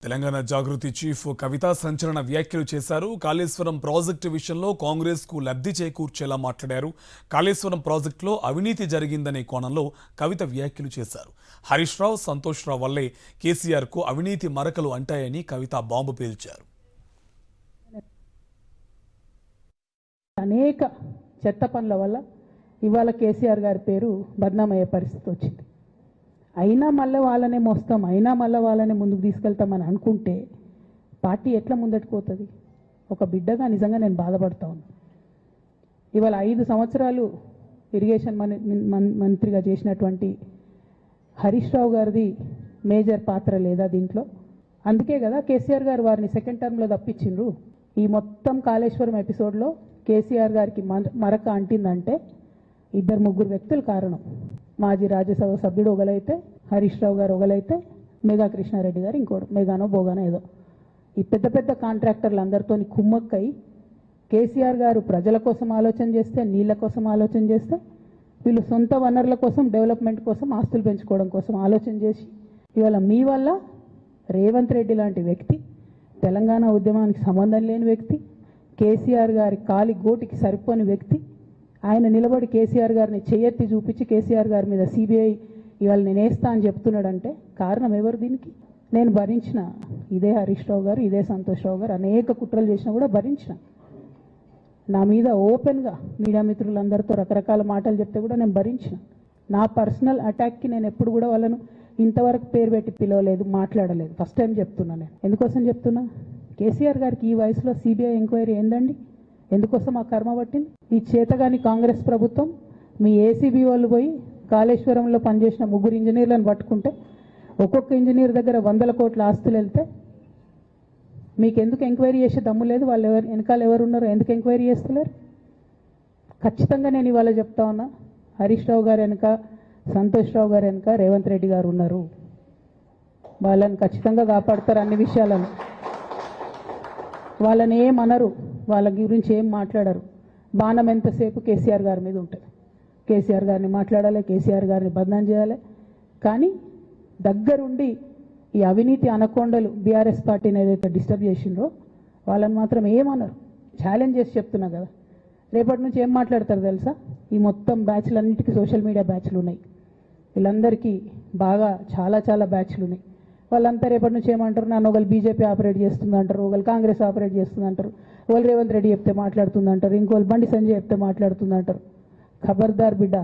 తెలంగాణ జాగృతి chief కవిత సంచలన వ్యాఖ్యలు చేశారు. కాళేశ్వరం ప్రాజెక్టు విషయంలో కాంగ్రెస్ కు లబ్ధి చేకూర్చేలా మాట్లాడారు. కాళేశ్వరం ప్రాజెక్టులో అవినీతి జరిగిందనే కోణంలో కవిత వ్యాఖ్యలు చేశారు. హరీష్ రావు, సంతోష్ రావు వల్లే కేసీఆర్ కు అవినీతి మరకలు అంటాయని కవిత బాంబు పేల్చారు. అనేక చెత్త పనుల వల్ల ఇవాళ కేసీఆర్ గారి పేరు బద్నామయ్యే పరిస్థితి వచ్చింది. అయినా మళ్ళీ వాళ్ళనే మోస్తాం, అయినా మళ్ళీ వాళ్ళనే ముందుకు తీసుకెళ్తామని అనుకుంటే పార్టీ ఎట్లా ముందట్టుకుపోతుంది? ఒక బిడ్డగా నిజంగా నేను బాధపడతా ఉన్నా. ఇవాళ 5 సంవత్సరాలు ఇరిగేషన్ మంత్రిగా చేసినటువంటి హరీష్ రావు గారిది మేజర్ పాత్ర లేదా దీంట్లో? అందుకే కదా కేసీఆర్ గారు వారిని సెకండ్ టర్మ్లో తప్పించిండ్రు. ఈ మొత్తం కాళేశ్వరం ఎపిసోడ్లో కేసీఆర్ గారికి మరక అంటిందంటే 2-3 వ్యక్తులు కారణం. మాజీ రాజ్యసభ సభ్యుడు ఒకలైతే, హరీష్ రావు గారు ఒకలైతే, మేఘా కృష్ణారెడ్డి గారు ఇంకోటి, మేఘానో బోగానో ఏదో. ఈ పెద్ద పెద్ద కాంట్రాక్టర్లు అందరితో కుమ్మక్కై కేసీఆర్ గారు ప్రజల కోసం ఆలోచన చేస్తే, నీళ్ళ కోసం ఆలోచన చేస్తే, వీళ్ళు సొంత వనరుల కోసం, డెవలప్మెంట్ కోసం, ఆస్తులు పెంచుకోవడం కోసం ఆలోచన చేసి ఇవాళ మీ వల్ల రేవంత్ రెడ్డి లాంటి వ్యక్తి, తెలంగాణ ఉద్యమానికి సంబంధం లేని వ్యక్తి, కేసీఆర్ గారి కాలి గోటికి సరిపోని వ్యక్తి, ఆయన నిలబడి కేసీఆర్ గారిని చేయెత్తి చూపించి కేసీఆర్ గారి మీద సిబిఐ ఇవాళ నేను వేస్తా అని చెప్తున్నాడంటే కారణం ఎవరు దీనికి? నేను భరించిన. ఇదే హరీష్ రావు గారు, ఇదే సంతోష్ రావు గారు అనేక కుట్రలు చేసినా కూడా భరించిన. నా మీద ఓపెన్గా మీడియా మిత్రులందరితో రకరకాల మాటలు చెప్తే కూడా నేను భరించిన. నా పర్సనల్ అటాక్కి నేను ఎప్పుడు కూడా వాళ్ళను ఇంతవరకు పేరు పెట్టి పిలవలేదు, మాట్లాడలేదు. ఫస్ట్ టైం చెప్తున్నా. నేను ఎందుకోసం చెప్తున్నా? కేసీఆర్ గారికి ఈ వయసులో సిబిఐ ఎంక్వైరీ ఏందండి? ఎందుకోసం ఆ కర్మ పట్టింది? ఈ చేతగాని కాంగ్రెస్ ప్రభుత్వం మీ ఏసీబీ వాళ్ళు పోయి కాళేశ్వరంలో పనిచేసిన 3 ఇంజనీర్లను పట్టుకుంటే ఒక్కొక్క ఇంజనీర్ దగ్గర 100 కోట్ల ఆస్తులు వెళ్తే మీకు ఎందుకు ఎంక్వైరీ చేసే దమ్ము లేదు? వాళ్ళు వెనకాల ఎవరు ఉన్నారో ఎందుకు ఎంక్వైరీ చేస్తలేరు? ఖచ్చితంగా నేను ఇవాళ చెప్తా ఉన్నా, హరీష్ రావు గారు వెనక, సంతోష్ రావు గారు వెనక రేవంత్ రెడ్డి గారు ఉన్నారు. వాళ్ళని ఖచ్చితంగా కాపాడతారు. అన్ని విషయాలను వాళ్ళని ఏమనరు, వాళ్ళ గురించి ఏం మాట్లాడరు. బాణం ఎంతసేపు కేసీఆర్ గారి మీద ఉంటుంది. కేసీఆర్ గారిని మాట్లాడాలి, కేసీఆర్ గారిని బదనాం చేయాలి. కానీ దగ్గరుండి ఈ అవినీతి అనకొండలు బీఆర్ఎస్ పార్టీని ఏదైతే డిస్టర్బ్ చేసిండ్రో వాళ్ళని మాత్రం ఏమనరు. ఛాలెంజ్ చేసి చెప్తున్నా కదా, రేపటి నుంచి ఏం మాట్లాడతారు తెలుసా? ఈ మొత్తం బ్యాచ్లన్నిటికీ సోషల్ మీడియా బ్యాచ్లు ఉన్నాయి. వీళ్ళందరికీ బాగా చాలా బ్యాచ్లు ఉన్నాయి. వాళ్ళంతా రేపటి నుంచి ఏమంటారు? నన్ను ఒకళ్ళు బీజేపీ ఆపరేట్ చేస్తుందంటారు, ఒకళ్ళు కాంగ్రెస్ ఆపరేట్ చేస్తుందంటారు, ఒకళ్ళు రేవంత్ రెడ్డి చెప్తే మాట్లాడుతుందంటారు, ఇంకోళ్ళు బండి సంజయ్ చెప్తే మాట్లాడుతుందంటారు. ఖబర్దార్ బిడ్డ,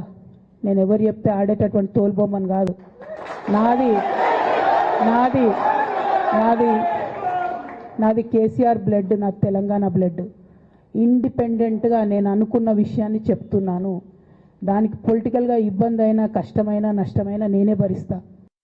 నేను ఎవరు చెప్తే ఆడేటటువంటి తోలుబొమ్మని కాదు. నాది నాది నాది నాది కేసీఆర్ బ్లడ్, నాకు తెలంగాణ బ్లడ్. ఇండిపెండెంట్గా నేను అనుకున్న విషయాన్ని చెప్తున్నాను. దానికి పొలిటికల్గా ఇబ్బంది అయినా, కష్టమైనా, నష్టమైనా నేనే భరిస్తా.